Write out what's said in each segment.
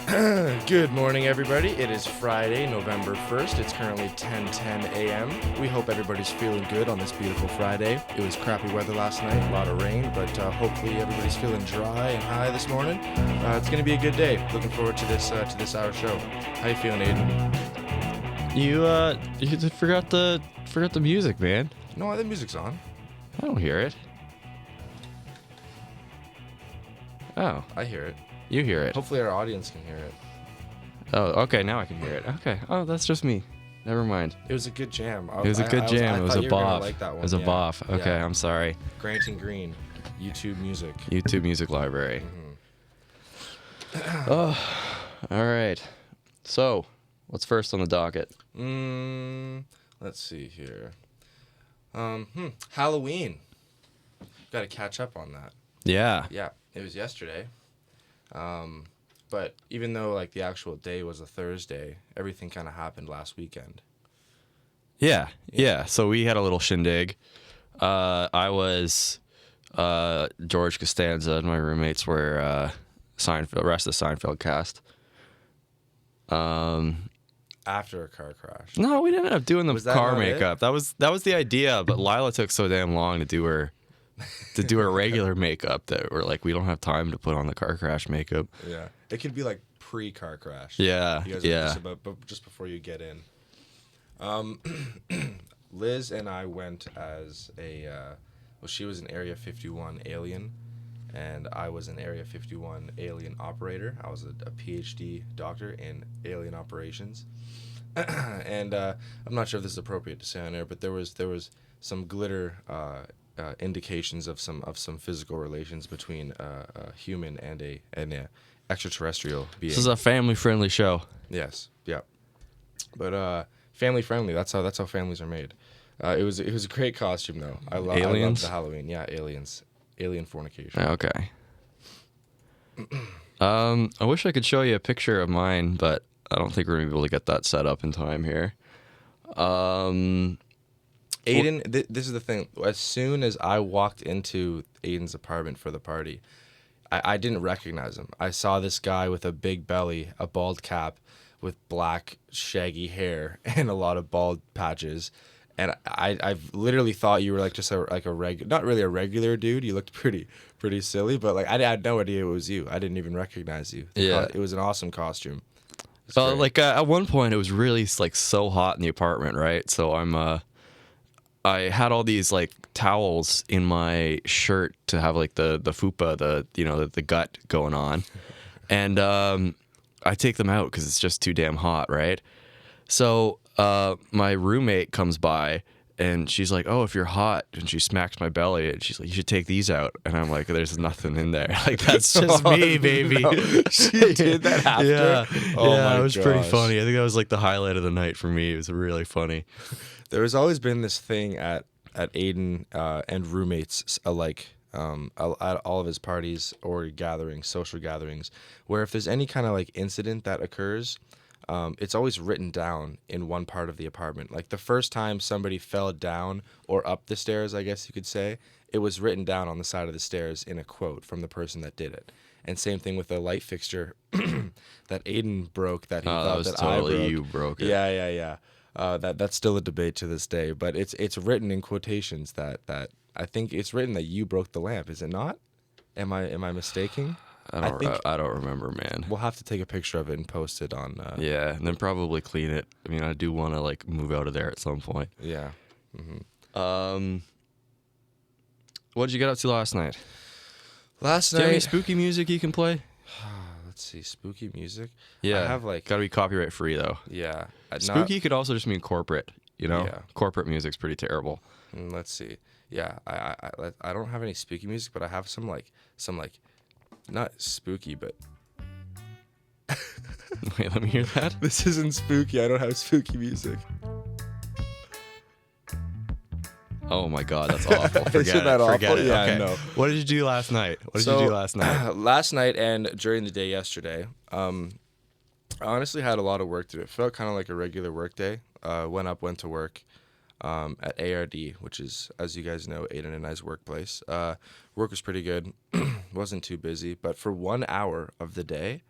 Good morning, everybody. It is Friday, November 1st. It's currently 10:10 a.m. We hope everybody's feeling good on this beautiful Friday. It was crappy weather last night, a lot of rain, but hopefully everybody's feeling dry and high this morning. It's going to be a good day. Looking forward to this hour show. How you feeling, Aiden? You forgot the music, man. No, the music's on. I don't hear it. Oh, I hear it. you hear it. Hopefully our audience can hear it. Oh, okay, now I can hear it. Okay. Oh, that's just me. Never mind. It was a good jam. It was a good jam. It was a boff. Like that one. It was a boff. Okay, Yeah. I'm sorry. Grant and Green, YouTube Music. YouTube Music Library. Mm-hmm. Oh, all right. So, what's first on the docket? Let's see here. Halloween. Got to catch up on that. Yeah. Yeah, it was yesterday. But even though like the actual day was a Thursday, everything kind of happened last weekend. Yeah. So we had a little shindig. I was George Costanza, and my roommates were Seinfeld. The rest of the Seinfeld cast. After a car crash. No, we didn't end up doing the Was that car not makeup. That was the idea, but Lila took so damn long to do her regular makeup that we're like, we don't have time to put on the car crash makeup. Yeah, it could be like pre-car crash. Yeah, You guys yeah. just before you get in. Liz and I went as she was an Area 51 alien, and I was an Area 51 alien operator. I was a PhD doctor in alien operations. And I'm not sure if this is appropriate to say on air, but there was some glitter indications of some physical relations between a human and a extraterrestrial being. This is a family-friendly show. Yes, yeah, but family friendly. That's how families are made. It was a great costume though. I love the Halloween. Yeah, aliens, alien fornication. Okay. I wish I could show you a picture of mine, but I don't think we're gonna be able to get that set up in time here. Aiden, this is the thing. As soon as I walked into Aiden's apartment for the party, I didn't recognize him. I saw this guy with a big belly, a bald cap, with black shaggy hair and a lot of bald patches, and I literally thought you were like just not really a regular dude. You looked pretty silly, but like I had no idea it was you. I didn't even recognize you. Yeah, it was an awesome costume. At one point it was really like so hot in the apartment, right? So I had all these like towels in my shirt to have like the fupa, the gut going on, and I take them out because it's just too damn hot, right? So my roommate comes by and she's like, "Oh, if you're hot," and she smacks my belly and she's like, "You should take these out," and I'm like, "There's nothing in there. Like that's just me, baby." No. She did that after. Yeah, it was pretty funny. I think that was like the highlight of the night for me. It was really funny. There has always been this thing at Aiden and roommates alike, at all of his parties or social gatherings, where if there's any kind of like incident that occurs, it's always written down in one part of the apartment. Like the first time somebody fell down or up the stairs, I guess you could say, it was written down on the side of the stairs in a quote from the person that did it. And same thing with the light fixture that Aiden broke that he thought that totally I broke. You broke it. Yeah. That's still a debate to this day, but it's written in quotations that I think it's written that you broke the lamp. Is it not? Am I mistaken? I don't remember, man. We'll have to take a picture of it and post it on. Yeah, and then probably clean it. I mean, I do want to like move out of there at some point. Yeah. Mm-hmm. What did you get up to last night? Last Do you have any night. spooky music you can play? Let's see, spooky music. Yeah, I have like. Gotta be copyright free though. Yeah. Spooky could also just mean corporate. You know, Yeah. Corporate music's pretty terrible. Let's see. Yeah, I don't have any spooky music, but I have some like not spooky, but Wait, let me hear that. this isn't spooky. I don't have spooky music. Oh my god, that's awful. Forget Isn't it. that Forget awful? it. Yeah, okay. no. What did you do last night? Last night and during the day yesterday, I honestly had a lot of work to do. It felt kind of like a regular work day. Went to work at ARD, which is, as you guys know, Aiden and I's workplace. Work was pretty good. Wasn't too busy, but for 1 hour of the day,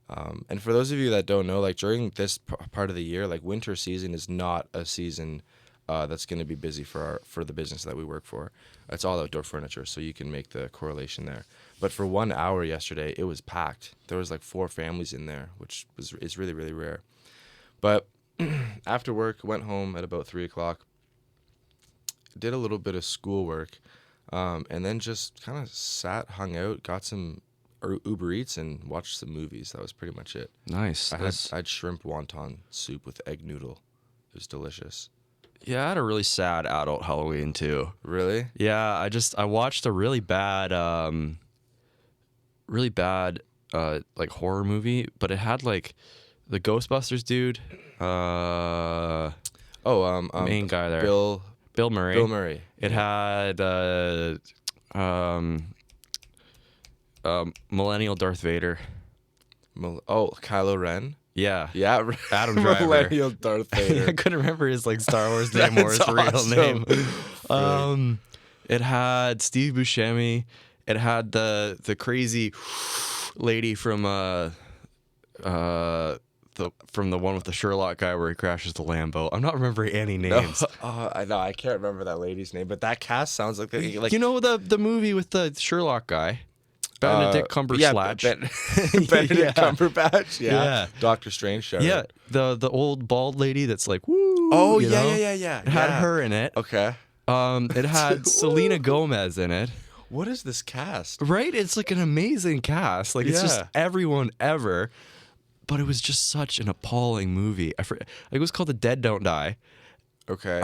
And for those of you that don't know, like during this part of the year, like winter season is not a season that's going to be busy for the business that we work for. It's all outdoor furniture, so you can make the correlation there. But for 1 hour yesterday, it was packed. There was like 4 families in there, which is really, really rare. But after work, went home at about 3 o'clock, did a little bit of schoolwork, and then just kind of sat, hung out, got some Uber Eats, and watched some movies. That was pretty much it. Nice. I had shrimp wonton soup with egg noodle. It was delicious. Yeah, I had a really sad adult Halloween too. Really? Yeah, I watched a really bad like horror movie, but it had like the Ghostbusters dude, main guy there, Bill Murray. Bill Murray. It had millennial Darth Vader. Kylo Ren. Yeah, Yeah, Adam Driver. Millennial Darth Vader. I couldn't remember his like Star Wars name or his That's real awesome. name. It had Steve Buscemi. It had the crazy lady from the one with the Sherlock guy where he crashes the Lambo. I'm not remembering any names. I know I can't remember that lady's name, but that cast sounds like You know the movie with the Sherlock guy, Benedict Cumberbatch. Benedict Cumberbatch. Yeah. Doctor Strange show. Yeah, the old bald lady that's like woo. Oh you know? yeah. It had her in it. Okay. It had Selena Gomez in it. What is this cast? Right? It's like an amazing cast. Like it's just everyone ever. But it was just such an appalling movie. It was called The Dead Don't Die. Okay.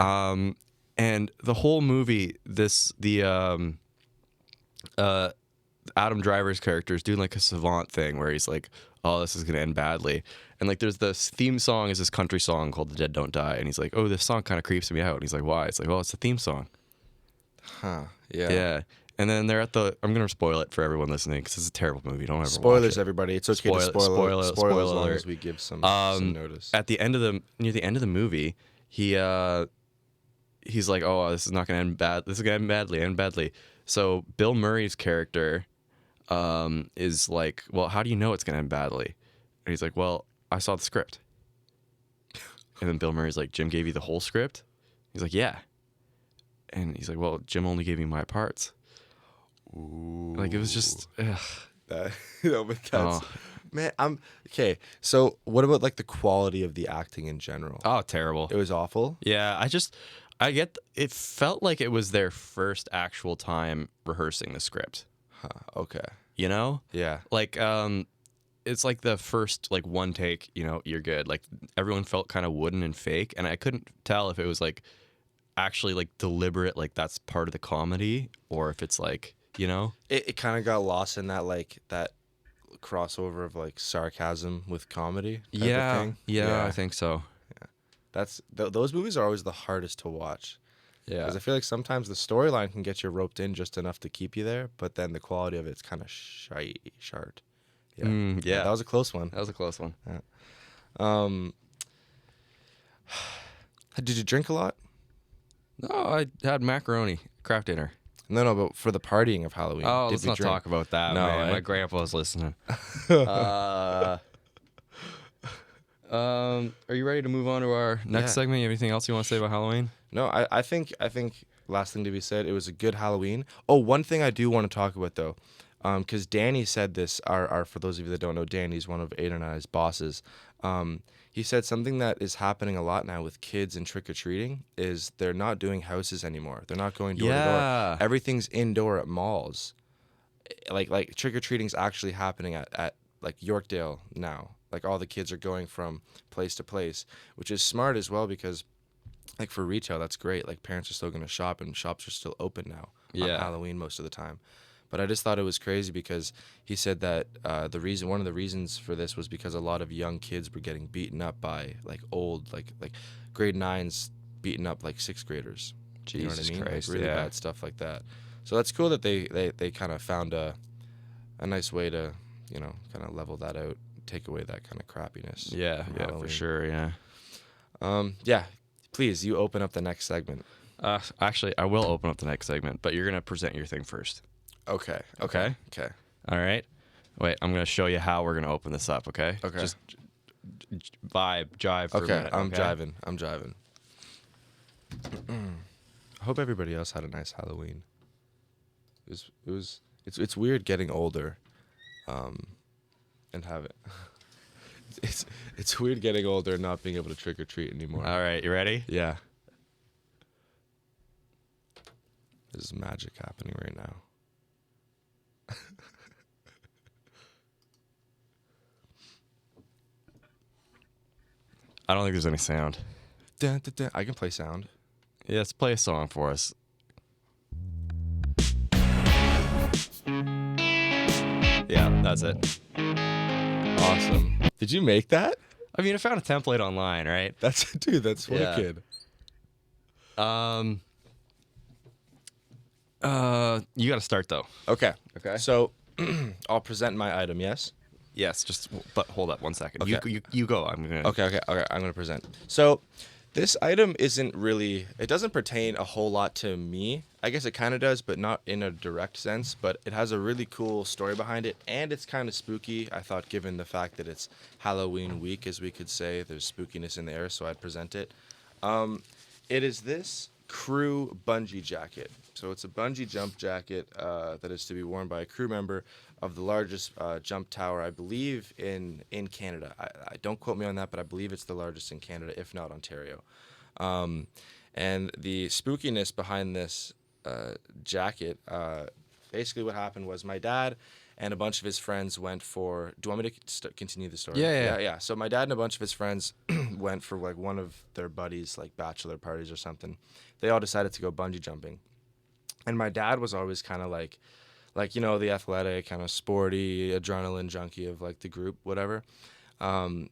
And the whole movie, Adam Driver's character is doing like a savant thing where he's like, oh, this is gonna end badly. And like there's this theme song is this country song called The Dead Don't Die. And he's like, oh, this song kind of creeps me out. And he's like, why? It's like, well, it's the theme song. Huh. Yeah. Yeah. And then they're at I'm going to spoil it for everyone listening because it's a terrible movie. Don't ever Spoilers, watch it. everybody. It's okay to spoil as long as we give some notice. At the end of near the end of the movie, he's like, oh, this is not going to end bad. This is going to end badly. So Bill Murray's character is like, well, how do you know it's going to end badly? And he's like, well, I saw the script. And then Bill Murray's like, Jim gave you the whole script? He's like, yeah. And he's like, well, Jim only gave me my parts. Ooh. Like it was just ugh. But that's man. I'm okay. So what about like the quality of the acting in general? Oh, terrible. It was awful. Yeah, it felt like it was their first actual time rehearsing the script. Huh, okay. You know? Yeah. Like it's like the first like one take, you're good. Like everyone felt kind of wooden and fake, and I couldn't tell if it was like actually like deliberate, like that's part of the comedy, or if it's like, It kind of got lost in that like that crossover of like sarcasm with comedy. Type of thing. Yeah, I think so. Yeah. That's those movies are always the hardest to watch. Yeah. Because I feel like sometimes the storyline can get you roped in just enough to keep you there, but then the quality of it's kind of shart. Yeah. Yeah. That was a close one. That was a close one. Yeah. Did you drink a lot? No, I had macaroni, craft dinner. No, but for the partying of Halloween. Oh, did let's we not drink? talk about that, No, man. eh? My grandpa's listening. Are you ready to move on to our next segment? You have anything else you want to say about Halloween? No, I think last thing to be said, it was a good Halloween. Oh, one thing I do want to talk about though, because Danny said this. Our for those of you that don't know, Danny's one of Aiden and I's bosses. He said something that is happening a lot now with kids and trick-or-treating is they're not doing houses anymore. They're not going door to door. Everything's indoor at malls. Like trick-or-treating's actually happening at like Yorkdale now. Like all the kids are going from place to place, which is smart as well because like for retail, that's great. Like parents are still going to shop and shops are still open now on Halloween most of the time. But I just thought it was crazy because he said that one of the reasons for this was because a lot of young kids were getting beaten up by like old like grade 9s beating up like 6th graders. Jesus you know what I mean? Christ, like really bad stuff like that. So that's cool that they kind of found a nice way to kind of level that out, take away that kind of crappiness. Yeah, for sure. Yeah. Please, you open up the next segment. Actually, I will open up the next segment, but you're gonna present your thing first. Okay. Okay. Okay. All right. Wait, I'm gonna show you how we're gonna open this up. Okay. Okay. Just jive for a Okay, minute. I'm okay? driving. I'm driving. I hope everybody else had a nice Halloween. It's weird getting older, and have it. It's weird getting older and not being able to trick or treat anymore. All right, you ready? Yeah. There's magic happening right now. I don't think there's any sound. Dun, dun, dun. I can play sound. Yes, play a song for us. Yeah, that's it. Awesome. Did you make that? I mean, I found a template online, right? That's dude. That's Yeah. wicked. You got to start though. Okay. Okay. So I'll present my item. Yes. Yes, but hold up 1 second. Okay. You go. I'm gonna. Okay. I'm gonna present. So this item isn't really. It doesn't pertain a whole lot to me. I guess it kind of does, but not in a direct sense. But it has a really cool story behind it, and it's kind of spooky. I thought, given the fact that it's Halloween week, as we could say, there's spookiness in the air, so I'd present it. It is this crew bungee jacket. So it's a bungee jump jacket that is to be worn by a crew member of the largest jump tower, I believe, in Canada. I don't quote me on that, but I believe it's the largest in Canada, if not Ontario. And the spookiness behind this jacket, basically what happened was my dad and a bunch of his friends went for. Do you want me to continue the story? Yeah. So my dad and a bunch of his friends went for like one of their buddies' like bachelor parties or something. They all decided to go bungee jumping, and my dad was always kind of like the athletic, kind of sporty, adrenaline junkie of like the group, whatever.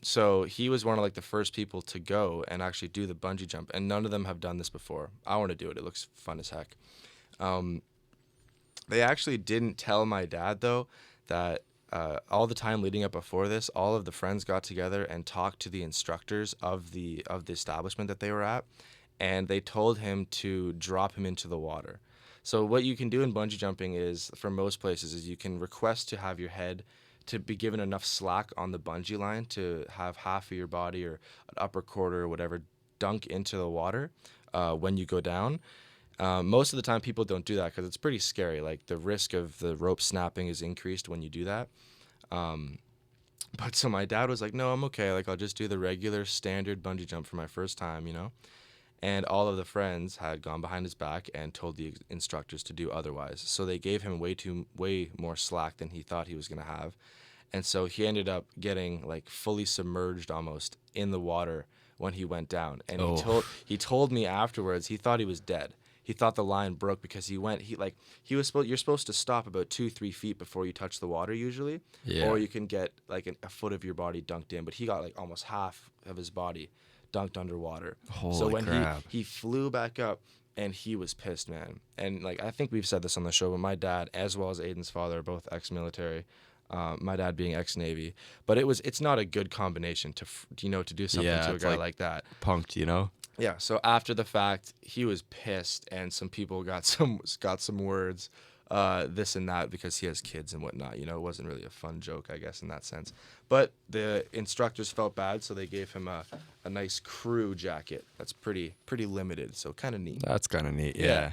So he was one of like the first people to go and actually do the bungee jump, and none of them have done this before. I want to do it. It looks fun as heck. They actually didn't tell my dad though that all the time leading up before this, all of the friends got together and talked to the instructors of the establishment that they were at, and they told him to drop him into the water. So what you can do in bungee jumping is, for most places, is you can request to have your head to be given enough slack on the bungee line to have half of your body or an upper quarter or whatever dunk into the water when you go down. Most of the time people don't do that because it's pretty scary. Like the risk of the rope snapping is increased when you do that. But so my dad was like, no, I'm okay. Like I'll just do the regular standard bungee jump for my first time, you know? And all of the friends had gone behind his back and told the instructors to do otherwise. So they gave him way more slack than he thought he was going to have. And so he ended up getting like fully submerged almost in the water when he went down. And he told me afterwards he thought he was dead. He thought the line broke because you're supposed to stop about 2-3 feet before you touch the water usually, or you can get like a foot of your body dunked in. But he got like almost half of his body dunked underwater. Holy so when crap. he flew back up, and he was pissed, man. And like I think we've said this on the show, but my dad, as well as Aiden's father, are both ex-military. My dad being ex-Navy, but it's not a good combination to do something to a guy like that. Punked, you know. Yeah. So after the fact, he was pissed, and some people got some words, this and that, because he has kids and whatnot. You know, it wasn't really a fun joke, I guess, in that sense. But the instructors felt bad, so they gave him a nice crew jacket that's pretty limited, so kind of neat. That's kind of neat. Yeah.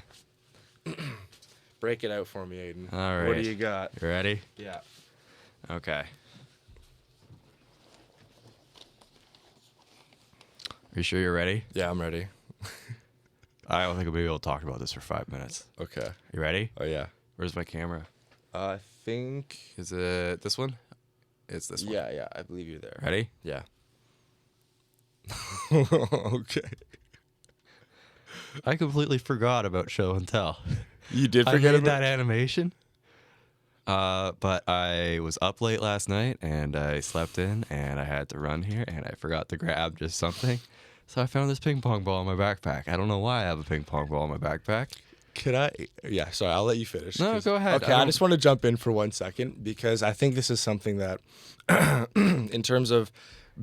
Break it out for me, Aiden. All right. What do you got? You ready? Yeah. Okay. Are you sure you're ready? Yeah, I'm ready. I don't think we'll be able to talk about this for 5 minutes. Okay. You ready? Oh yeah. Where's my camera? I think. Is it this one? It's this one. Yeah. I believe you're there. Ready? Yeah. Okay. I completely forgot about show and tell. You did I forget made about that animation. But I was up late last night and I slept in and I had to run here and I forgot to grab just something. So I found this ping pong ball in my backpack. I don't know why I have a ping pong ball in my backpack. Could I? Yeah, sorry, I'll let you finish. No, go ahead. Okay, I just want to jump in for 1 second because I think this is something that, in terms of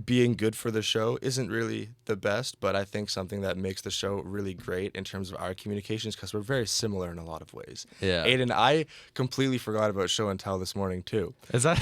being good for the show isn't really the best, but I think something that makes the show really great in terms of our communications, because we're very similar in a lot of ways. Yeah. Aiden, I completely forgot about show and tell this morning too. Is that?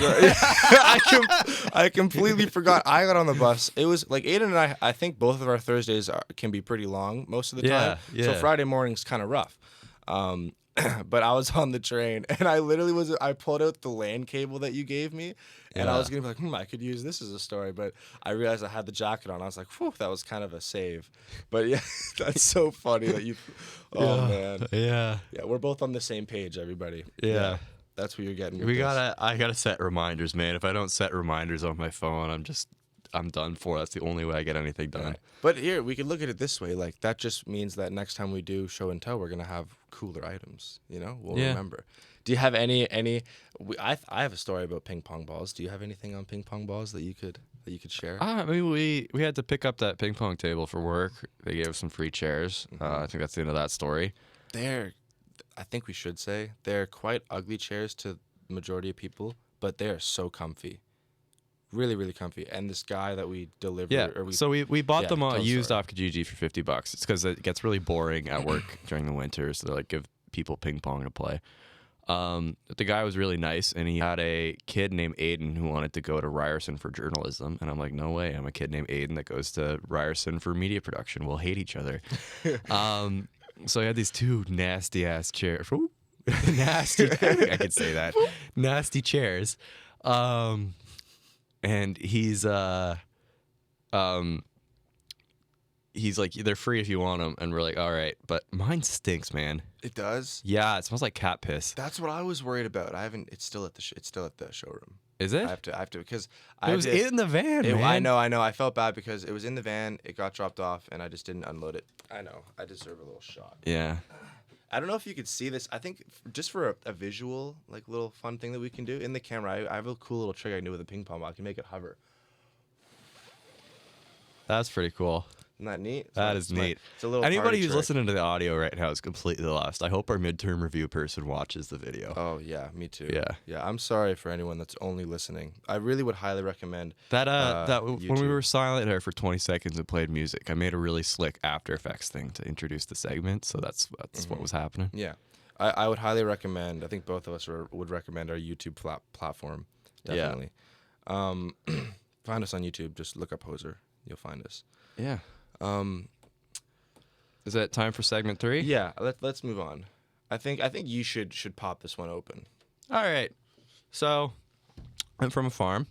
I completely forgot. I got on the bus. It was like Aiden and I think both of our Thursdays can be pretty long most of the time. So Yeah. Friday morning's kind of rough. But I was on the train and I pulled out the LAN cable that you gave me, and I was gonna be like, I could use this as a story, but I realized I had the jacket on. I was like, whew, that was kind of a save. But yeah, that's so funny that you. Oh man. Yeah. Yeah, we're both on the same page, everybody. Yeah. That's what you're getting. With I gotta set reminders, man. If I don't set reminders on my phone, I'm done for. That's the only way I get anything done. Right. But here, we could look at it this way. Like, that just means that next time we do show and tell, we're going to have cooler items, we'll remember. Do you have any I have a story about ping pong balls. Do you have anything on ping pong balls that you could share? I mean, we had to pick up that ping pong table for work. They gave us some free chairs. I think that's the end of that story. I think we should say, they're quite ugly chairs to the majority of people, but they are so comfy. Really, really comfy. And this guy that we delivered... Yeah, so we bought them used sorry. off Kijiji for $50. It's because it gets really boring at work during the winter, so they like give people ping pong to play. The guy was really nice, and he had a kid named Aiden who wanted to go to Ryerson for journalism, and I'm like, no way, I'm a kid named Aiden that goes to Ryerson for media production. We'll hate each other. So I had these two nasty-ass chairs. Nasty, I could say that. Nasty chairs. And he's like, they're free if you want them, and we're like, all right, but mine stinks, man. It does? Yeah, it smells like cat piss. That's what I was worried about. It's still at the showroom. Is it? I have to because It was in the van, man. I know. I felt bad because it was in the van. It got dropped off, and I just didn't unload it. I know. I deserve a little shot. Yeah. I don't know if you could see this. I think just for a visual, like, little fun thing that we can do in the camera, I have a cool little trick I can do with a ping pong ball. I can make it hover. That's pretty cool. Isn't that neat? That is neat. It's a little Anybody party who's trick. listening to the audio right now is completely lost. I hope our midterm review person watches the video. Oh yeah, me too. Yeah. Yeah. I'm sorry for anyone that's only listening. I really would highly recommend That when we YouTube. were silent there for 20 seconds and played music, I made a really slick After Effects thing to introduce the segment. So that's what was happening. Yeah, I would highly recommend. I think both of us would recommend our YouTube platform. Definitely. Find us on YouTube. Just look up Hoser. You'll find us. Yeah. Is that time for segment 3? Yeah. Let's move on. I think you should pop this one open. All right. So I'm from a farm.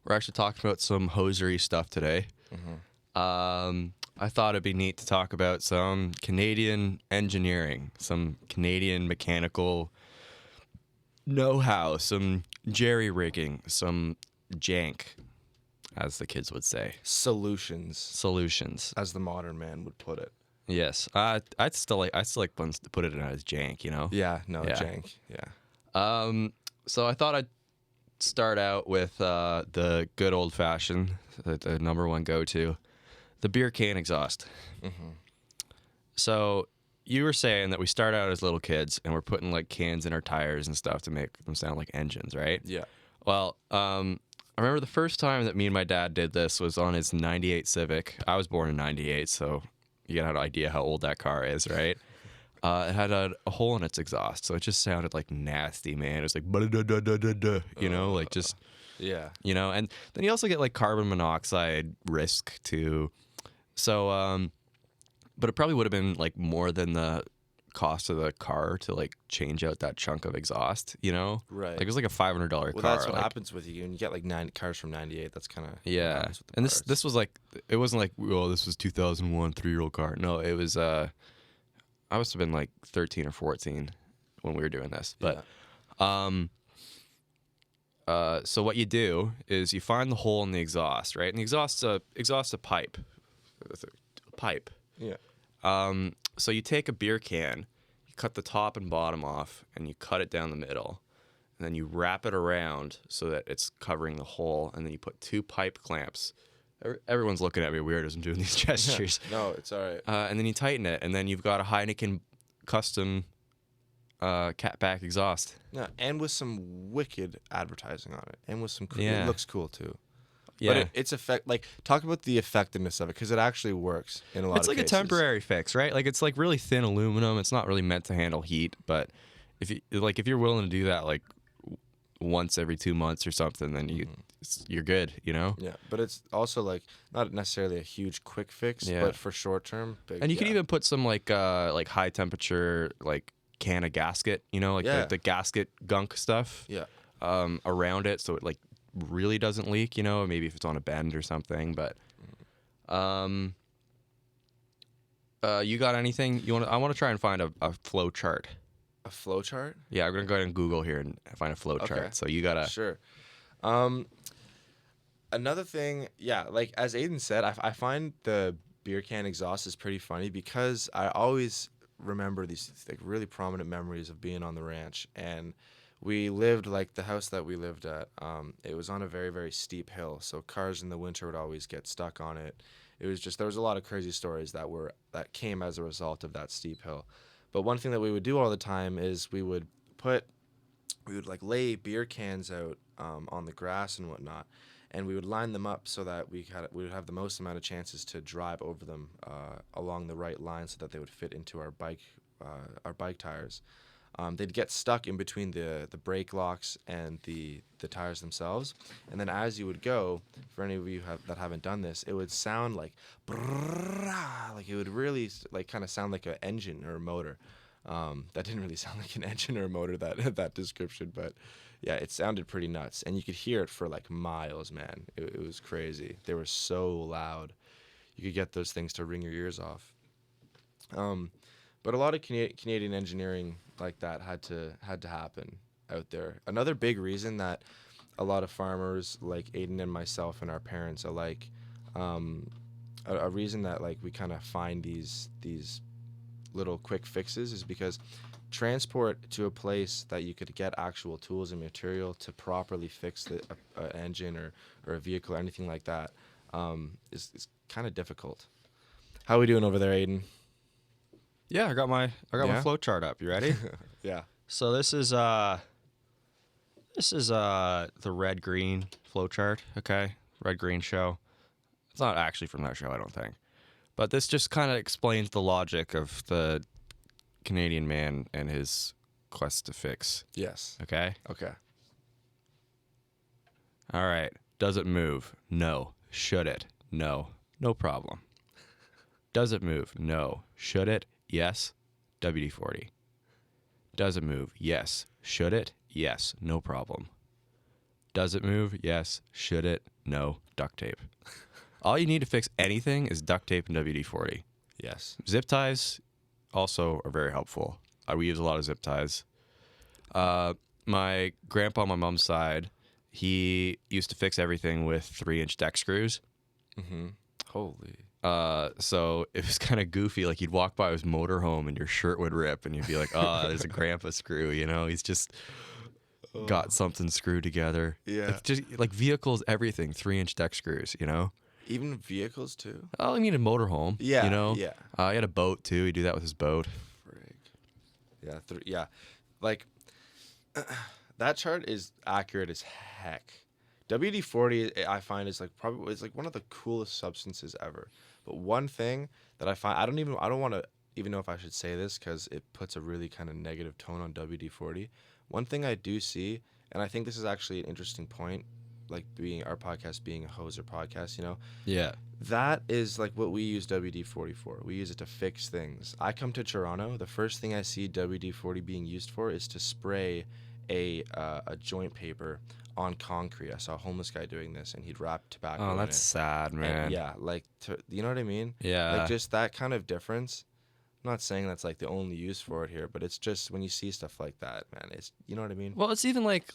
We're actually talking about some hosiery stuff today. I thought it'd be neat to talk about some Canadian engineering, some Canadian mechanical know-how, some jerry rigging, some jank, as the kids would say. Solutions, as the modern man would put it. Yes. I still like to put it in as jank, Yeah. No. Yeah. Jank. Yeah. So I thought I'd start out with the good old-fashioned, the number one go-to, the beer can exhaust. So you were saying that we start out as little kids and we're putting like cans in our tires and stuff to make them sound like engines, right? Yeah. Well, I remember the first time that me and my dad did this was on his 98 Civic. I was born in 98, so you get an idea how old that car is, right? It had a hole in its exhaust, so it just sounded like nasty, man. It was like, like just... Yeah. And then you also get like carbon monoxide risk too. So, but it probably would have been like more than the cost of the car to like change out that chunk of exhaust, Right. Like it was like a $500 car. Well, that's what happens with you. When you get like 9 cars from 98, that's kind of... Yeah. And this was like, it wasn't like, this was 2001 3-year-old car. No, it was, I must have been like 13 or 14 when we were doing this. But, so what you do is you find the hole in the exhaust, right? And the exhaust's a pipe. It's a pipe. Yeah. So you take a beer can, you cut the top and bottom off, and you cut it down the middle. And then you wrap it around so that it's covering the hole, and then you put 2 pipe clamps. Everyone's looking at me weird as I'm doing these gestures. No, it's all right. And then you tighten it, and then you've got a Heineken custom catback exhaust. Yeah, and with some wicked advertising on it, and with some cool... Yeah. It looks cool, too. But Yeah. it's like talk about the effectiveness of it because it actually works in a lot It's of like a cases. temporary fix, right? Like it's like really thin aluminum. It's not really meant to handle heat, but if you're willing to do that like once every 2 months or something, then you're good, you know? Yeah, but it's also like not necessarily a huge quick fix, Yeah. but for short term, big. And you can yeah. even put some like high temperature like can of gasket, you know, like Yeah. the gasket gunk stuff Yeah. around it so it like really doesn't leak, you know, maybe if it's on a bend or something, but you got anything you want I want to try and find a flow chart. A flow chart. Yeah, I'm going to go ahead and Google here and find a flow chart. So you got to Sure. Another thing, yeah, like as Aiden said, I find the beer can exhaust is pretty funny because I always remember these like really prominent memories of being on the ranch, and we lived like the house that we lived at. It was on a very very steep hill, so cars in the winter would always get stuck on it. It was just there was a lot of crazy stories that came as a result of that steep hill. But one thing that we would do all the time is we would like lay beer cans out on the grass and whatnot, and we would line them up so that we would have the most amount of chances to drive over them along the right line so that they would fit into our bike tires. They'd get stuck in between the brake locks and the tires themselves, and then as you would go, for any of you that haven't done this, it would sound like brrrr, like it would really like kind of sound like an engine or a motor. That didn't really sound like an engine or a motor, that description, but yeah, it sounded pretty nuts, and you could hear it for like miles, man. It was crazy. They were so loud. You could get those things to ring your ears off. But a lot of Canadian engineering like that had to happen out there. Another big reason that a lot of farmers like Aiden and myself and our parents alike, a reason that like we kind of find these little quick fixes is because transport to a place that you could get actual tools and material to properly fix the engine or a vehicle or anything like that is kind of difficult. How are we doing over there, Aiden? Yeah, I got my Yeah? flow chart up. You ready? Yeah. So this is the red green flow chart, okay? Red green show. It's not actually from that show, I don't think. But this just kind of explains the logic of the Canadian man and his quest to fix, Yes. okay? Okay. All right. Does it move? No. Should it? No. No problem. Does it move? No. Should it? Yes. WD-40. Does it move? Yes. Should it? Yes. No problem. Does it move? Yes. Should it? No. Duct tape. All you need to fix anything is duct tape and WD-40. Yes. Zip ties also are very helpful. We use a lot of zip ties. My grandpa on my mom's side, he used to fix everything with 3-inch deck screws. Mm-hmm. Holy. So it was kind of goofy. Like you'd walk by his motorhome and your shirt would rip and you'd be like, oh, there's a grandpa screw, you know, he's just got something screwed together. Yeah. Like, just like vehicles, everything, 3-inch deck screws, you know? Even vehicles too? Oh, I mean a motorhome. Yeah, You know? yeah. He had a boat too. He'd do that with his boat. Frig. Yeah. Yeah. Like, that chart is accurate as heck. WD-40, I find, is like probably it's like one of the coolest substances ever. But one thing that I find, I don't want to even know if I should say this because it puts a really kind of negative tone on WD-40. One thing I do see, and I think this is actually an interesting point, like being our podcast being a hoser podcast, you know, Yeah. that is like what we use WD-40 for. We use it to fix things. I come to Toronto, the first thing I see WD-40 being used for is to spray a joint paper on concrete. I saw a homeless guy doing this, and he'd wrap tobacco Oh, in that's it. sad, man. And yeah, like you know what I mean? Yeah. Like just that kind of difference. I'm not saying that's like the only use for it here, but it's just when you see stuff like that, man. It's you know what I mean? Well, it's even like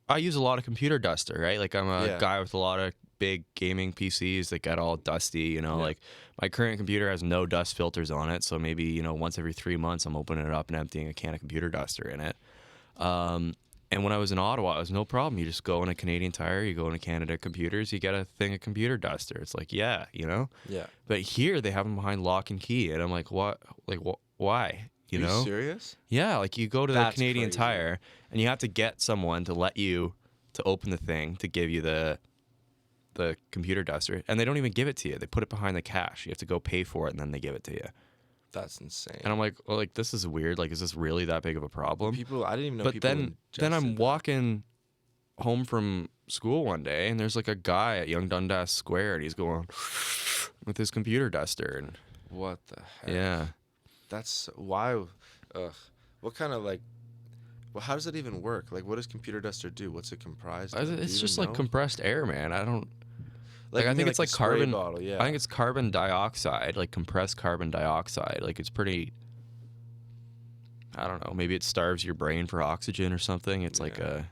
I use a lot of computer duster, right? Like I'm a Yeah. guy with a lot of big gaming PCs that get all dusty, you know, like my current computer has no dust filters on it. So maybe, you know, once every 3 months, I'm opening it up and emptying a can of computer duster in it. And when I was in Ottawa, it was no problem. You just go in a Canadian Tire, you go into Canada Computers, you get a thing of computer duster. It's like, yeah, you know? Yeah. But here they have them behind lock and key. And I'm like, what? Like, why? You Are know? you serious? Yeah, like you go to the That's Canadian crazy. Tire and you have to get someone to let you to open the thing to give you the the computer duster, and they don't even give it to you. They put it behind the cash. You have to go pay for it, and then they give it to you. That's insane. And I'm like, well, like this is weird. Like, is this really that big of a problem? People, I didn't even know But people. then I'm walking home from school one day, and there's like a guy at Young Dundas Square, and he's going with his computer duster, and What the heck? yeah, That's why. Ugh. What kind of like? Well, how does it even work? Like, what does computer duster do? What's it comprised of? Do it's you just even like know? compressed air, man. I don't. Like, you I mean think it's the like spray carbon. bottle, yeah. I think it's carbon dioxide, like compressed carbon dioxide. Like it's pretty. I don't know. Maybe it starves your brain for oxygen or something. It's like Yeah. a.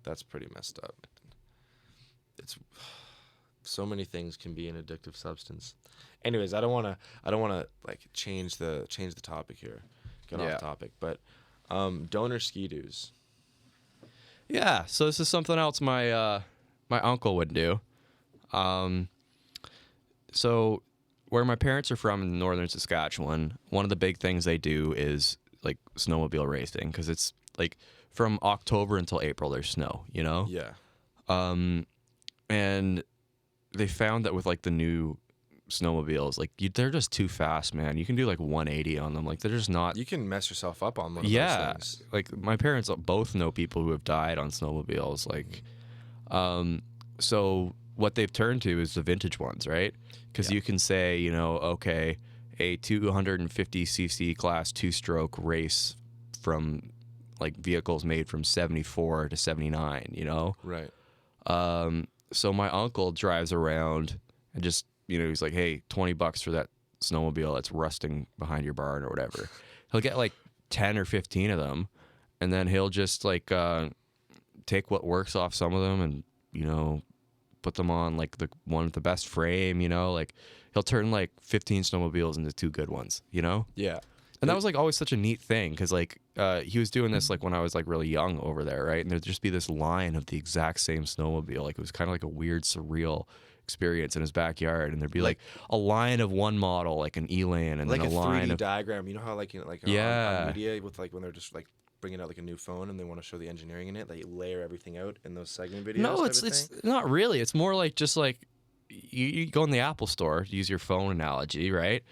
That's pretty messed up. It's so many things can be an addictive substance. Anyways, I don't want to like change the topic here. Get Yeah. off topic, but donor ski-doos. Yeah. So this is something else my uncle would do. So where my parents are from in northern Saskatchewan, one of the big things they do is like snowmobile racing because it's like from October until April there's snow, you know? Yeah. And they found that with like the new snowmobiles, like they're just too fast, man. You can do like 180 on them. Like they're just not. You can mess yourself up on one of Yeah. those things. Like my parents both know people who have died on snowmobiles. Like, so what they've turned to is the vintage ones, right? Because Yeah. you can say, you know, okay, a 250cc class 2-stroke race from like vehicles made from 74 to 79, you know? Right. So my uncle drives around and just, you know, he's like, hey, $20 for that snowmobile that's rusting behind your barn or whatever. He'll get like 10 or 15 of them, and then he'll just like take what works off some of them and, you know, put them on like the one with the best frame, you know, like he'll turn like 15 snowmobiles into 2 good ones, you know? Yeah. And that was like always such a neat thing because like he was doing this like when I was like really young over there, right? And there'd just be this line of the exact same snowmobile. Like it was kind of like a weird, surreal experience in his backyard. And there'd be like a line of one model, like an Elan, and Like then a a line 3D of diagram. You know how like Yeah. on media with like when they're just like bringing out like a new phone and they want to show the engineering in it, they layer everything out in those segment videos. no, type it's of it's thing? not really. It's more like just like you go in the Apple store, use your phone analogy, right?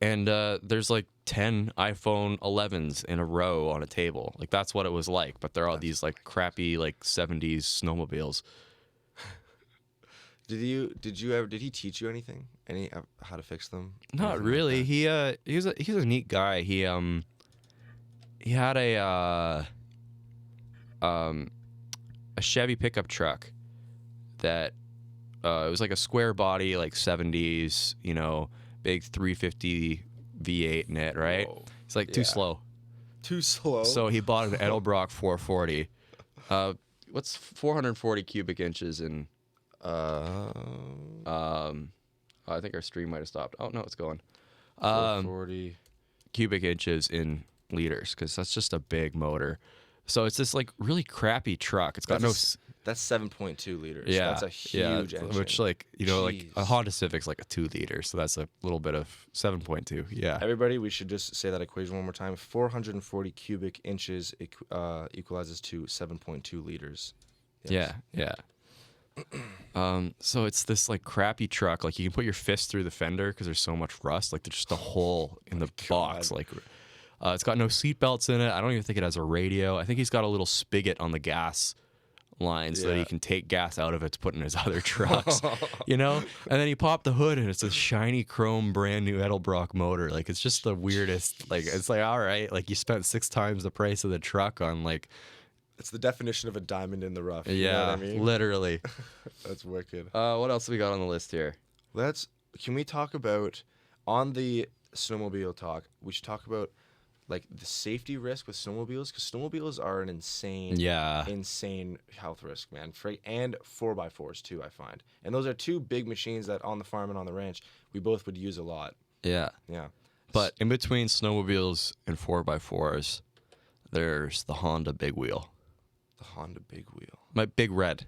And there's like 10 iPhone 11s in a row on a table. Like that's what it was like. But they're all these like crappy like 70s snowmobiles. Did he teach you anything? How to fix them? Not Anything like really. that? He's a neat guy. He had a Chevy pickup truck that it was like a square body, like 70s, you know, big 350 V8 in it, right? Whoa. It's like too Yeah. slow. Too slow. So he bought an Edelbrock 440. What's 440 cubic inches in? I think our stream might have stopped. Oh no, it's going. 440. Cubic inches in liters because that's just a big motor. So it's this like really crappy truck. It's got That's 7.2 liters. yeah, That's a huge engine. which like you know like a Jeez. Honda Civic's like a 2 liter, so that's a little bit of 7.2. Yeah, Everybody, we should just say that equation one more time. 440 cubic inches equalizes to 7.2 liters. Yes. yeah. So it's this like crappy truck. Like you can put your fist through the fender because there's so much rust. Like there's just a hole in the box. Like it's got no seat belts in it. I don't even think it has a radio. I think he's got a little spigot on the gas line so that he Yeah. can take gas out of it to put in his other trucks, you know? And then he popped the hood and it's a shiny chrome brand new Edelbrock motor. Like it's just the weirdest. Like it's like, all right, like you spent 6 times the price of the truck on like, It's the definition of a diamond in the rough. You yeah, know what I mean? literally. That's wicked. What else have we got on the list here? Can we talk about, on the snowmobile talk, we should talk about like the safety risk with snowmobiles, because snowmobiles are an insane health risk, man. And 4x4s too, I find. And those are 2 big machines that on the farm and on the ranch, we both would use a lot. Yeah. Yeah. But in between snowmobiles and 4x4s, there's the Honda Big Wheel. The Honda Big Wheel. My Big Red.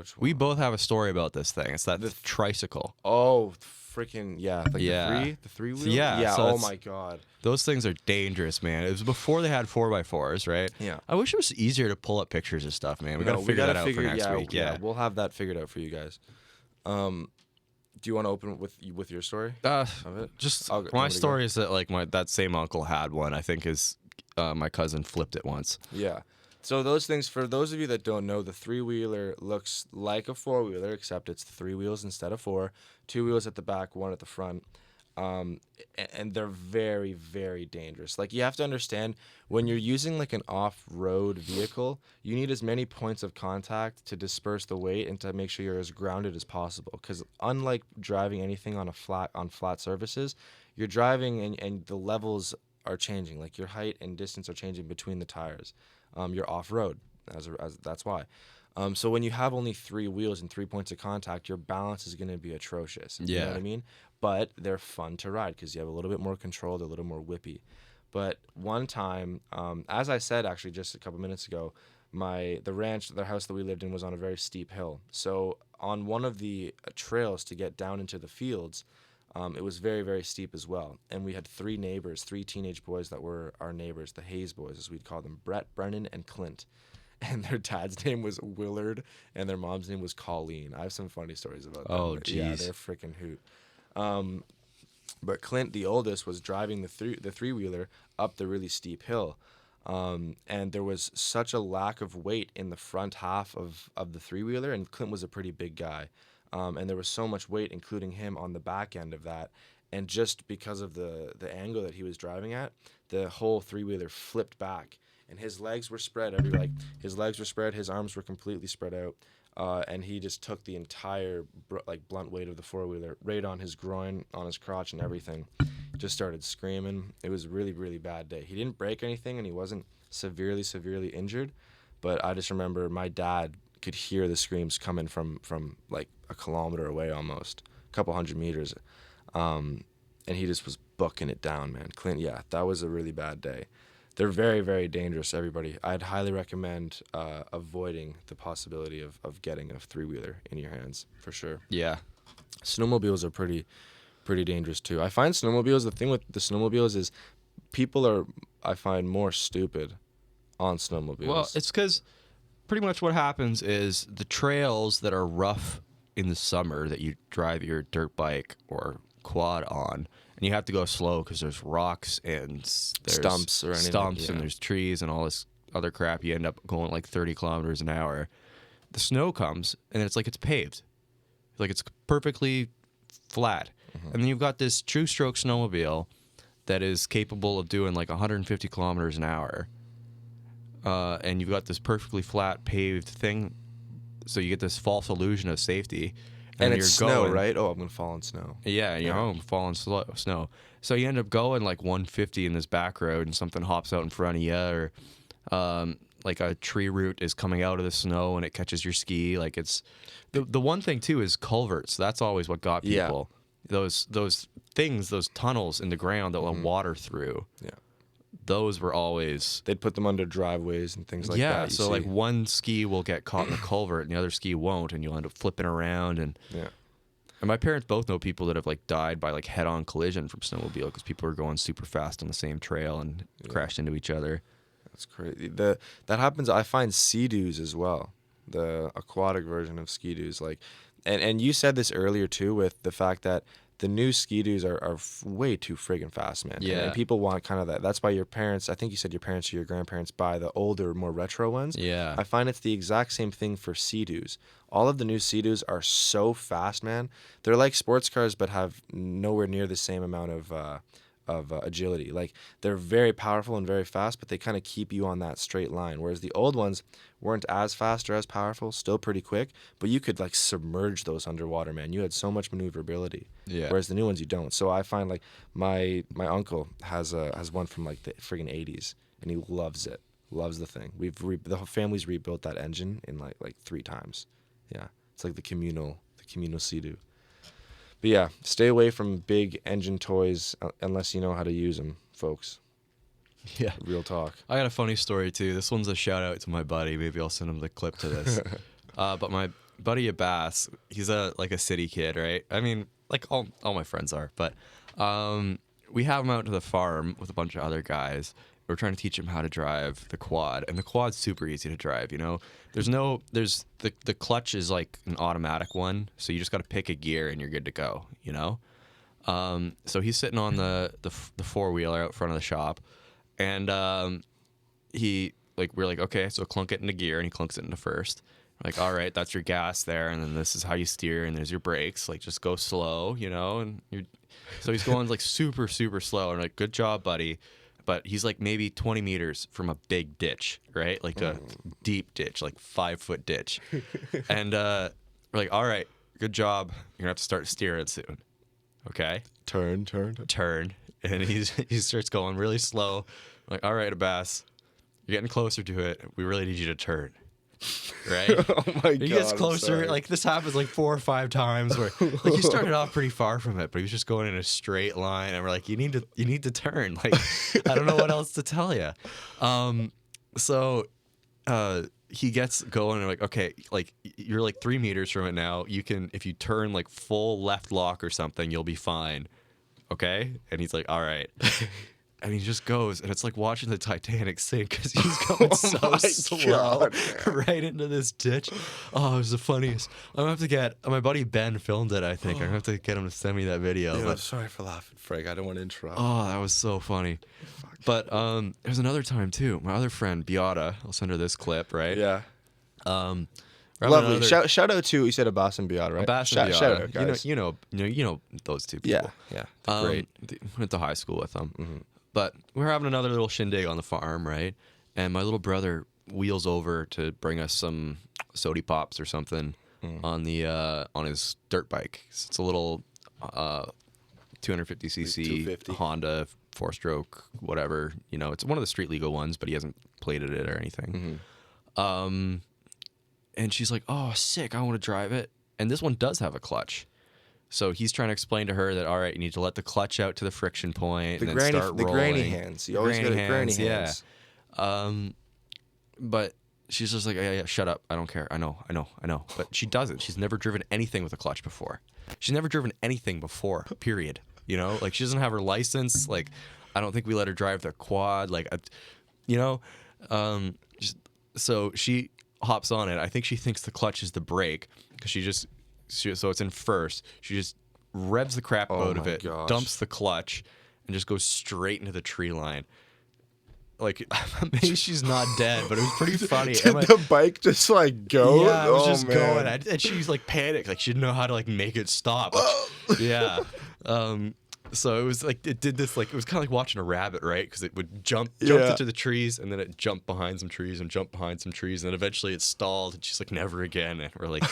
Which one? We both have a story about this thing. It's that tricycle. Oh, freaking yeah! Like Yeah. the three wheel. Yeah, so Oh it's- my god. Those things are dangerous, man. It was before they had 4x4s, right? Yeah. I wish it was easier to pull up pictures of stuff, man. We gotta figure that out for next week. Yeah. We'll have that figured out for you guys. Do you want to open with your story? Of it? Just I'll- you my want me to go? story is that like that same uncle had one. I think his my cousin flipped it once. Yeah. So those things, for those of you that don't know, the three-wheeler looks like a four-wheeler, except it's 3 wheels instead of 4, 2 wheels at the back, 1 at the front. And they're very, very dangerous. Like, you have to understand, when you're using like an off-road vehicle, you need as many points of contact to disperse the weight and to make sure you're as grounded as possible. Because unlike driving anything on flat surfaces, you're driving and the levels are changing. Like, your height and distance are changing between the tires. You're off-road, as that's why. So when you have only 3 wheels and 3 points of contact, your balance is going to be atrocious. You know Yeah. what I mean? But they're fun to ride because you have a little bit more control. They're a little more whippy. But one time, as I said actually just a couple minutes ago, the house that we lived in was on a very steep hill. So on one of the trails to get down into the fields, it was very, very steep as well. And we had 3 neighbors, 3 teenage boys that were our neighbors, the Hayes boys, as we'd call them, Brett, Brennan, and Clint. And their dad's name was Willard, and their mom's name was Colleen. I have some funny stories about them. Oh, Yeah, jeez. they're freaking hoot. But Clint, the oldest, was driving the three-wheeler up the really steep hill. And there was such a lack of weight in the front half of the three-wheeler, and Clint was a pretty big guy. And there was so much weight, including him, on the back end of that. And just because of the angle that he was driving at, the whole three-wheeler flipped back. And his legs were spread his legs were spread, his arms were completely spread out. And he just took the entire blunt weight of the four-wheeler right on his groin, on his crotch, and everything. Just started screaming. It was a really, really bad day. He didn't break anything, and he wasn't severely, severely injured. But I just remember my dad could hear the screams coming from like a kilometer away, almost a couple hundred meters. And he just was booking it down, man. Clint, yeah, that was a really bad day. They're very, very dangerous, everybody. I'd highly recommend avoiding the possibility of getting a three-wheeler in your hands, for sure. Yeah. Snowmobiles are pretty dangerous, too. I find snowmobiles, the thing with the snowmobiles is people are, I find, more stupid on snowmobiles. Well, it's because pretty much what happens is the trails that are rough in the summer that you drive your dirt bike or quad on, and you have to go slow because there's rocks and there's Stumps or anything, stumps yeah. and there's trees and all this other crap. You end up going like 30 kilometers an hour. The snow comes and it's like it's paved, like it's perfectly flat, and then you've got this true stroke snowmobile that is capable of doing like 150 kilometers an hour, and you've got this perfectly flat paved thing, so you get this false illusion of safety. and you're it's snow, going, right? Oh, I'm going to fall in snow. Yeah, and you're home falling snow. So you end up going like 150 in this back road, and something hops out in front of you, or like a tree root is coming out of the snow and it catches your ski. Like it's the one thing too is culverts. That's always what got Yeah. people. Those things, those tunnels in the ground that let water through. Yeah. Those were always They'd put them under driveways and things like that. yeah. you So see. like one ski will get caught in the culvert and the other ski won't, and you'll end up flipping around. And Yeah. my parents both know people that have like died by like head-on collision from snowmobile because people are going super fast on the same trail and crashed into each other. That's crazy. That happens. I find Sea-Doos as well, the aquatic version of Ski-Doos. Like, and you said this earlier too, with the fact that the new Ski-Doos are way too friggin' fast, man. Yeah. And people want kind of that. That's why your parents, I think you said your parents or your grandparents buy the older, more retro ones. Yeah. I find it's the exact same thing for Sea-Doos. All of the new Sea-Doos are so fast, man. They're like sports cars, but have nowhere near the same amount of agility. Like, they're very powerful and very fast, but they kind of keep you on that straight line. Whereas the old ones weren't as fast or as powerful, still pretty quick, but you could like submerge those underwater, man. You had so much maneuverability. Yeah. Whereas the new ones you don't. So I find like my uncle has one from like the friggin' 80s, and he loves it. Loves the thing. The whole family's rebuilt that engine in like 3 times. Yeah, it's like the communal Sea-Doo. But yeah, stay away from big engine toys unless you know how to use them, folks. Yeah. Real talk. I got a funny story too. This one's a shout out to my buddy. Maybe I'll send him the clip to this. But my buddy Abbas, he's a city kid, right? I mean, like all my friends are, but we have him out to the farm with a bunch of other guys. We're trying to teach him how to drive the quad, and the quad's super easy to drive. You know, there's the clutch is like an automatic one, so you just got to pick a gear and you're good to go. You know, so he's sitting on the four wheeler out front of the shop, and we're like, okay, so clunk it into gear, and he clunks it into first. We're like, all right, that's your gas there, and then this is how you steer, and there's your brakes. Like, just go slow, you know. So he's going like super super slow, and like, good job, buddy. But he's like maybe 20 meters from a big ditch, right? Like a deep ditch, like 5-foot ditch. And we're like, all right, good job. You're gonna have to start steering soon. Okay. Turn. And he starts going really slow. We're like, all right, Abbas, you're getting closer to it. We really need you to turn. Right? Oh my god. He gets closer. Like, this happens like 4 or 5 times where like he started off pretty far from it, but he was just going in a straight line, and we're like, you need to turn. Like, I don't know what else to tell you. So he gets going, and we're like, okay, like, you're like 3 meters from it now. You can, if you turn like full left lock or something, you'll be fine. Okay? And he's like, all right. And he just goes, and it's like watching the Titanic sink because he's going so slow right into this ditch. Oh, it was the funniest. I'm going to have to get, my buddy Ben filmed it, I think. I'm going to have to get him to send me that video. Yeah, but, sorry for laughing, Frank. I don't want to interrupt. Oh, that was so funny. Fuck. But there's another time, too. My other friend, Beata, I'll send her this clip, right? Yeah. We're having Lovely. another- Shout out to, you said Abbas and Beata, right? Abbas and Beata. Shout out, guys. You know those two people. Yeah. They're great. Went to high school with them. Mm-hmm. But we're having another little shindig on the farm, right? And my little brother wheels over to bring us some sody pops or something on his dirt bike. It's a little 250cc 250. Honda 4-stroke, whatever. You know, it's one of the street legal ones, but he hasn't plated it or anything. Mm-hmm. And she's like, "Oh, sick! I want to drive it." And this one does have a clutch. So he's trying to explain to her that, all right, you need to let the clutch out to the friction point and then start rolling. The granny hands. You always get granny hands. Yeah. But she's just like, yeah, shut up. I don't care. I know. But she doesn't. She's never driven anything with a clutch before. She's never driven anything before, period. You know? Like, she doesn't have her license. Like, I don't think we let her drive the quad. Like, so she hops on it. I think she thinks the clutch is the brake because so it's in first. She just revs the crap out of it, dumps the clutch, and just goes straight into the tree line. Like, maybe she's not dead, but it was pretty funny. Did the bike just like go? Yeah, it was just going. And she's like panicked. Like, she didn't know how to like make it stop. Like, yeah. So it was like, it did this, like, it was kind of like watching a rabbit, right? Because it would jump into the trees, and then it jumped behind some trees and jumped behind some trees, and then eventually it stalled, and she's like, never again. And we're like,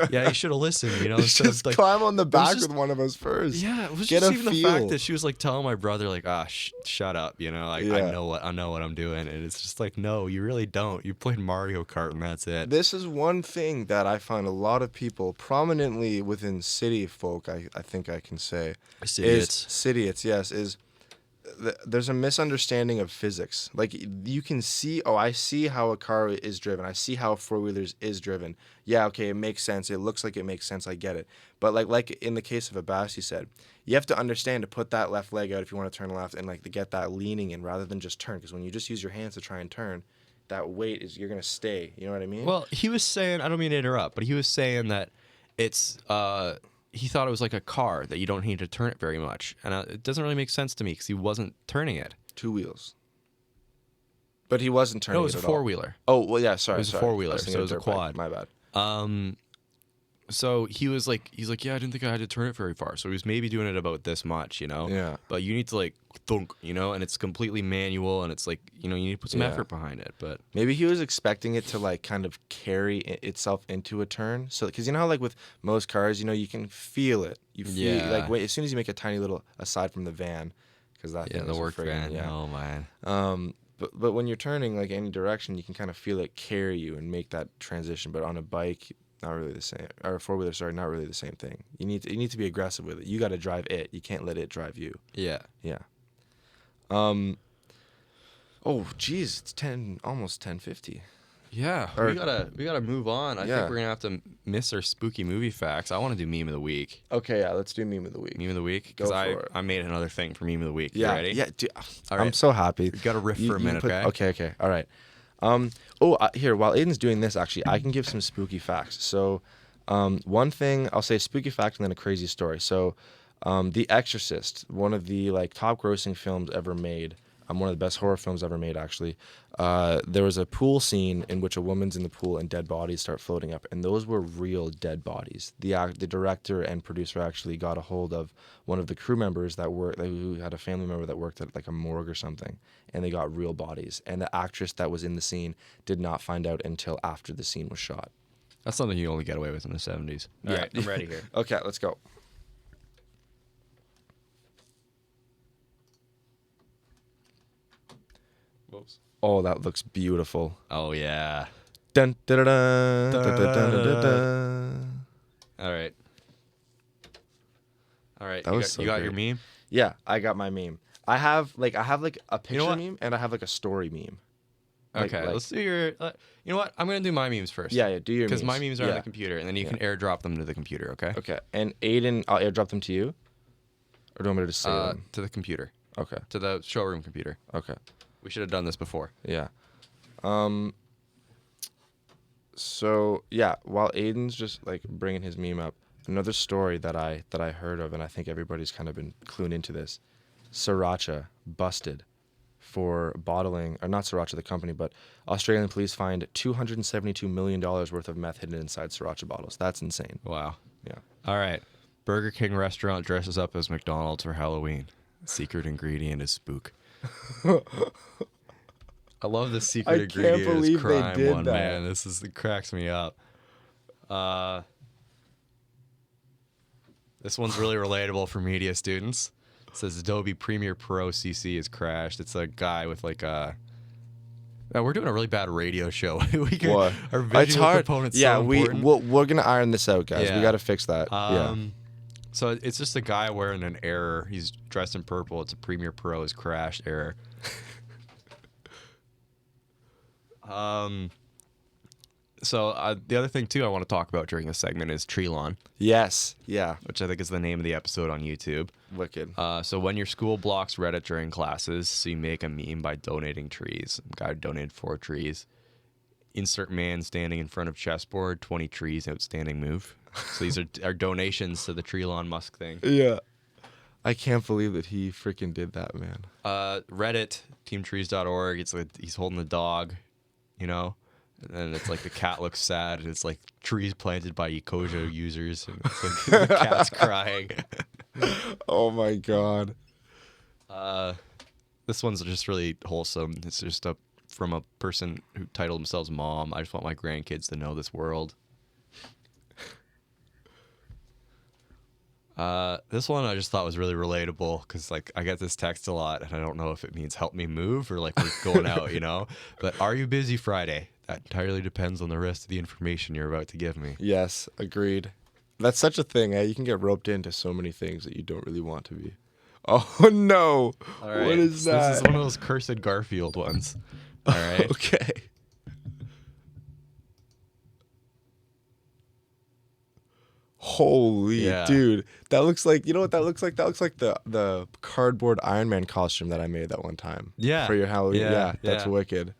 yeah, you should have listened, you know? Just like, climb on the back with one of us first. Yeah, it was Get just a even feel. the fact that she was like telling my brother, like, shut up, you know? Like, I know what I'm doing. And it's just like, no, you really don't. You played Mario Kart, and that's it. This is one thing that I find a lot of people, prominently within city folk, I think I can say, City-its, yes, there's a misunderstanding of physics. Like, you can see, I see how a car is driven. I see how a four-wheelers is driven. Yeah, okay, it makes sense. It looks like it makes sense. I get it. But like in the case of Abbas, you said, you have to understand to put that left leg out if you want to turn left, and like to get that leaning in rather than just turn. Because when you just use your hands to try and turn, that weight you're gonna stay. You know what I mean? Well, he was saying, I don't mean to interrupt, but he was saying that it's he thought it was like a car that you don't need to turn it very much, and it doesn't really make sense to me because he wasn't turning it. 2 wheels. But he wasn't turning it. No, it was a four-wheeler. Oh, well, yeah, sorry. It was a four-wheeler, so it was a quad. My bad. So he's like, yeah, I didn't think I had to turn it very far. So he was maybe doing it about this much, you know? Yeah. But you need to like thunk, you know, and it's completely manual, and it's like, you know, you need to put some effort behind it. But maybe he was expecting it to like kind of carry itself into a turn. So, because you know how like with most cars, you know, you can feel it. You feel like as soon as you make a tiny little, aside from the van, because that thing the is work van. Yeah. Oh man. But when you're turning like any direction, you can kind of feel it carry you and make that transition. But on a bike, not really the same. Or a four-wheeler, sorry, not really the same thing. You need to be aggressive with it. You got to drive it. You can't let it drive you. Yeah. Yeah. Oh, geez, it's almost 10:50. Yeah, Or- we gotta move on. I Yeah. think we're gonna have to miss our spooky movie facts. I want to do meme of the week. Okay, yeah, let's do meme of the week. Meme of the week Go because for it. I made another thing for meme of the week. Yeah, You ready? yeah, dude, All I'm right. so happy. We gotta riff for a minute, okay? Okay, all right. Here, while Aiden's doing this, actually, I can give some spooky facts. So, one thing I'll say, spooky fact, and then a crazy story. So, The Exorcist, one of the like top grossing films ever made. One of the best horror films ever made, actually. There was a pool scene in which a woman's in the pool and dead bodies start floating up, and those were real dead bodies. The director and producer actually got a hold of one of the crew members who had a family member that worked at like a morgue or something, and they got real bodies. And the actress that was in the scene did not find out until after the scene was shot. That's something you only get away with in the 70s. All right, I'm ready here. Okay, let's go. Whoops. Oh, that looks beautiful. Oh yeah. Dun, da, da, da, da, da, da, da, da. All right. All right. That was so you got great. your meme? Yeah, I got my meme. I have like a picture what? meme and I have like a story meme. Like- Okay, like- let's do your. You know what? I'm gonna do my memes first. Yeah, do your Because my memes. memes are on Yeah. the computer, and then you can airdrop them to the computer. Okay. Okay, and Aiden, I'll airdrop them to you, or do you want me to just say them? To the computer, Okay, to the showroom computer. okay, We should have done this before. yeah. So yeah, while Aiden's just like bringing his meme up, another story that I heard of, and I think everybody's kind of been clued into this. Sriracha busted for bottling, or not Sriracha the company, but Australian police find $272 million worth of meth hidden inside Sriracha bottles. That's insane. Wow. Yeah. All right. Burger King restaurant dresses up as McDonald's for Halloween. Secret ingredient is spook. I love the secret I can't ingredient is believe they crime did one, that. man. It cracks me up. This one's really relatable for media students. It says Adobe Premiere Pro CC has crashed. It's a guy with like a. Man, we're doing a really bad radio show. What? Our visual component's Yeah, so important. we're gonna iron this out, guys. We Yeah. got to fix that. Yeah. So it's just a guy wearing an error. He's dressed in purple. It's a Premiere Pro's crashed error. So the other thing too I want to talk about during this segment is Treelon, Yes. Yeah. which I think is the name of the episode on YouTube. Wicked. So when your school blocks Reddit during classes, so you make a meme by donating trees. Guy donated 4 trees. Insert man standing in front of chessboard, 20 trees, outstanding move. So these are donations to the Treelon Musk thing. Yeah. I can't believe that he freaking did that, man. Reddit, teamtrees.org, it's like he's holding the dog, you know? And then it's like the cat looks sad, and it's like trees planted by Ecosia users, and it's like the cat's crying. Oh my god. This one's just really wholesome. It's just from a person who titled themselves Mom. I just want my grandkids to know this world. This one I just thought was really relatable because like I get this text a lot, and I don't know if it means help me move or like we're going out, you know. But are you busy Friday? That entirely depends on the rest of the information you're about to give me. Yes, agreed. That's such a thing, eh? You can get roped into so many things that you don't really want to be. Oh no. All right. What is that? This is one of those cursed Garfield ones. All right. Okay. Holy Yeah. dude. That looks like, you know what that looks like? That looks like the cardboard Iron Man costume that I made that one time. Yeah. For your Halloween. Yeah, Yeah, that's yeah. wicked.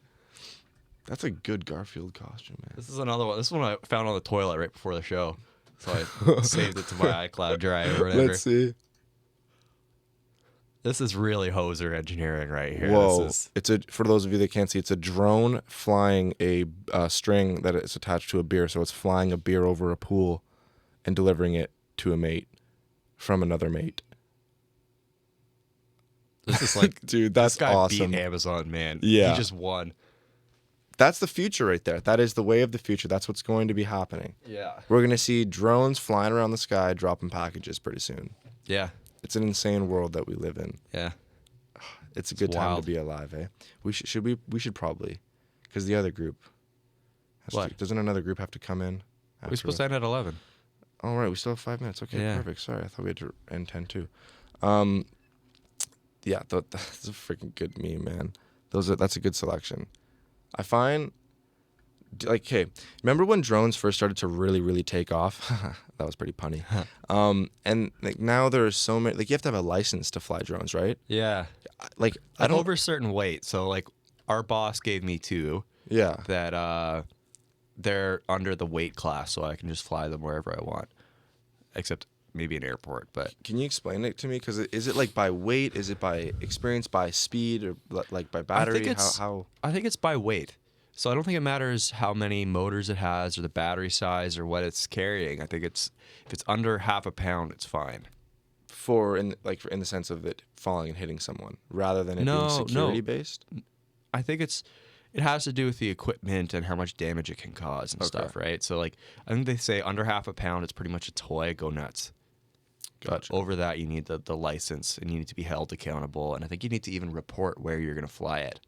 That's a good Garfield costume, man. This is another one. This one I found on the toilet right before the show. So I saved it to my iCloud drive or whatever. Let's see. This is really hoser engineering right here. Whoa! This is, It's a, for those of you that can't see, it's a drone flying a string that is attached to a beer. So it's flying a beer over a pool and delivering it to a mate from another mate. this is like Dude, that's this guy awesome. beat Amazon, man. Yeah. He just won. That's the future right there. That is the way of the future. That's what's going to be happening. Yeah. We're going to see drones flying around the sky, dropping packages pretty soon. Yeah. It's an insane world that we live in. Yeah. It's a good time wild. to be alive, eh? We should probably, because the other group. What? Doesn't another group have to come in? We're supposed to end at 11. All right, we still have 5 minutes. Okay, Yeah. perfect. Sorry, I thought we had to end 10 too. Yeah, that's a freaking good meme, man. That's a good selection. I find like, okay, remember when drones first started to really, really take off? That was pretty punny. And like now there are so many. Like you have to have a license to fly drones, right? Yeah. Like I Like don't. over a certain weight. So like our boss gave me two Yeah. that they're under the weight class, so I can just fly them wherever I want, except maybe an airport. But Can you explain it to me? Because is it like by weight? Is it by experience? By speed? Or like by battery? How? I think it's by weight. So I don't think it matters how many motors it has or the battery size or what it's carrying. I think it's if it's under half a pound, it's fine. In the sense of it falling and hitting someone, rather than it being No, security no. based. I think it has to do with the equipment and how much damage it can cause and Okay. stuff, right? So like I think they say under half a pound, it's pretty much a toy. Go nuts. Gotcha. But over that, you need the license and you need to be held accountable. And I think you need to even report where you're going to fly it.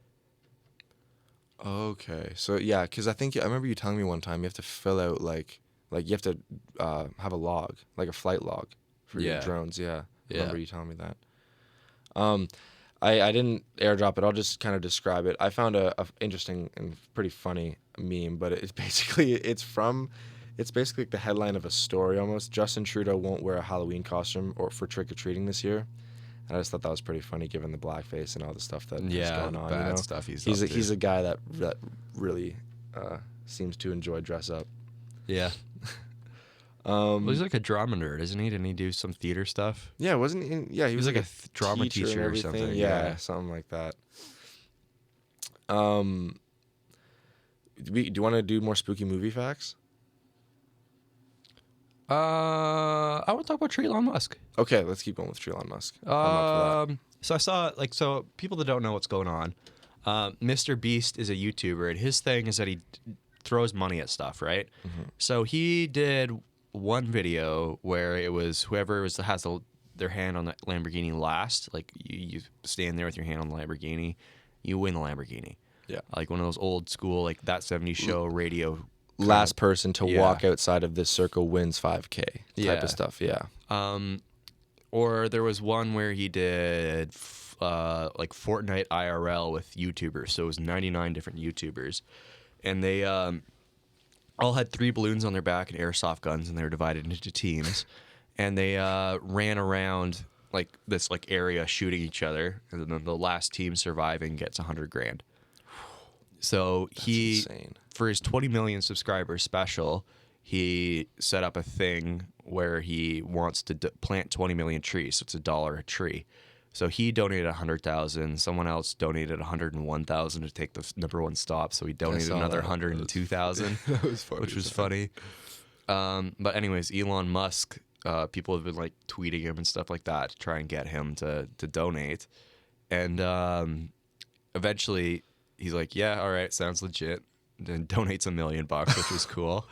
Okay, so yeah, because I remember you telling me one time you have to fill out like you have to have a log, like a flight log for your Yeah. drones. Yeah, I Yeah. remember you telling me that. I didn't airdrop it. I'll just kind of describe it. I found a interesting and pretty funny meme, but it's basically it's basically like the headline of a story almost. Justin Trudeau won't wear a Halloween costume or for trick or treating this year. And I just thought that was pretty funny given the blackface and all the stuff that's going on. bad stuff he's He's up to. he's a guy that really seems to enjoy dress up. Yeah. Well, he's like a drama nerd, isn't he? Didn't he do some theater stuff? Yeah, wasn't he? Yeah, he was like like a drama teacher and teacher or everything. something, Yeah, yeah. something like that. Do you want to do more spooky movie facts? I want to talk about Treelon Musk. Okay, let's keep going with Treelon Musk. I'm up for that. So I saw so people that don't know what's going on, Mr. Beast is a YouTuber, and his thing is that he throws money at stuff, right? So he did one video where it was whoever has their hand on the Lamborghini last, like you stand there with your hand on the Lamborghini, you win the Lamborghini. Yeah. Like one of those old school, like That 70s Show radio. Last person to Yeah. walk outside of this circle wins 5K type Yeah. of stuff. Yeah. Or there was one where he did like Fortnite IRL with YouTubers. So it was 99 different YouTubers. And they all had 3 balloons on their back and airsoft guns, and they were divided into teams. And they ran around like this like area shooting each other. And then the last team surviving gets $100,000. So That's he, insane. for his 20 million subscribers special, he set up a thing where he wants to plant 20 million trees. So it's $1 a tree. So he donated 100,000. Someone else donated 101,000 to take the #1 stop. So he donated saw another that. 102,000, That was funny. which was funny. But anyways, Elon Musk, people have been like tweeting him and stuff like that to try and get him to donate. And eventually he's like, yeah, all right, sounds legit. Then donates $1 million, which was cool.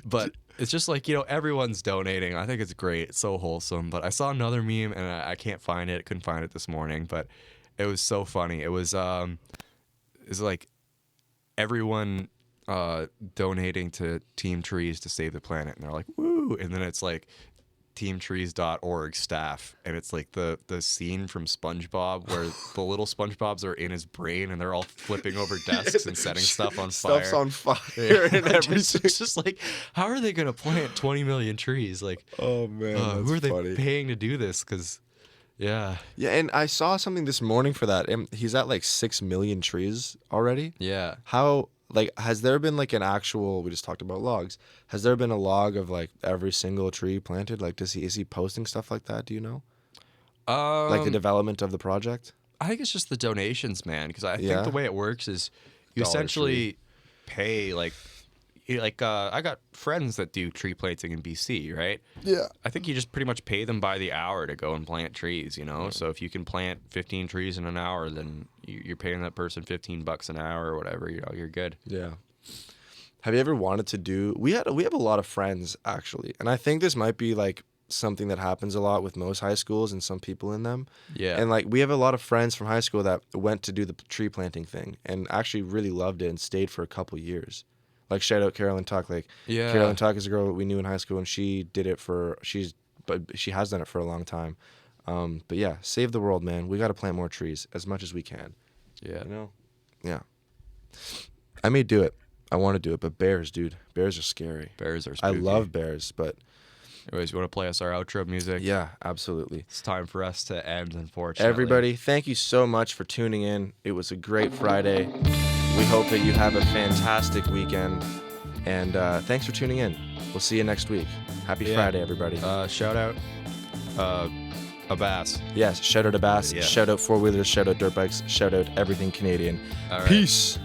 But it's just like, everyone's donating. I think it's great. It's so wholesome. But I saw another meme and I can't find it. Couldn't find it this morning, but it was so funny. It was like everyone donating to Team Trees to save the planet, and they're like, woo! And then it's like teamtrees.org staff, and it's like the scene from SpongeBob where the little SpongeBobs are in his brain and they're all flipping over desks and setting stuff on fire. Stuff's on fire and everything. It's just like, how are they gonna plant 20 million trees? Like, Oh man, that's who are they funny. paying to do this? Because, yeah, And I saw something this morning for that. And he's at like 6 million trees already. yeah. How, like, has there been like an actual, we just talked about logs. Has there been a log of like every single tree planted? Like, is he posting stuff like that? Do you know? Like the development of the project? I think it's just the donations, man. Because I Yeah? think the way it works is you Dollar essentially pay I got friends that do tree planting in BC, right? Yeah. I think you just pretty much pay them by the hour to go and plant trees, So if you can plant 15 trees in an hour, then you're paying that person $15 an hour or whatever. You're good. Yeah. Have you ever wanted to do? We have a lot of friends actually, and I think this might be like something that happens a lot with most high schools and some people in them. Yeah. And like we have a lot of friends from high school that went to do the tree planting thing and actually really loved it and stayed for a couple years. Like shout out Carolyn Tuck. Like Yeah. Carolyn Tuck is a girl we knew in high school and she did it but she has done it for a long time. But yeah, save the world, man. We got to plant more trees as much as we can. Yeah. Yeah. I may do it. I want to do it, but bears, dude. Bears are scary. Bears are I spooky. love bears, but Anyways, you want to play us our outro music? yeah, absolutely. It's time for us to end, unfortunately. Everybody, thank you so much for tuning in. It was a great Friday. We hope that you have a fantastic weekend. And thanks for tuning in. We'll see you next week. Happy Friday, everybody. Shout out a bass. Yes, shout out to Bass. Yeah. Shout out four-wheelers. Shout out dirt bikes. Shout out everything Canadian. All right. Peace.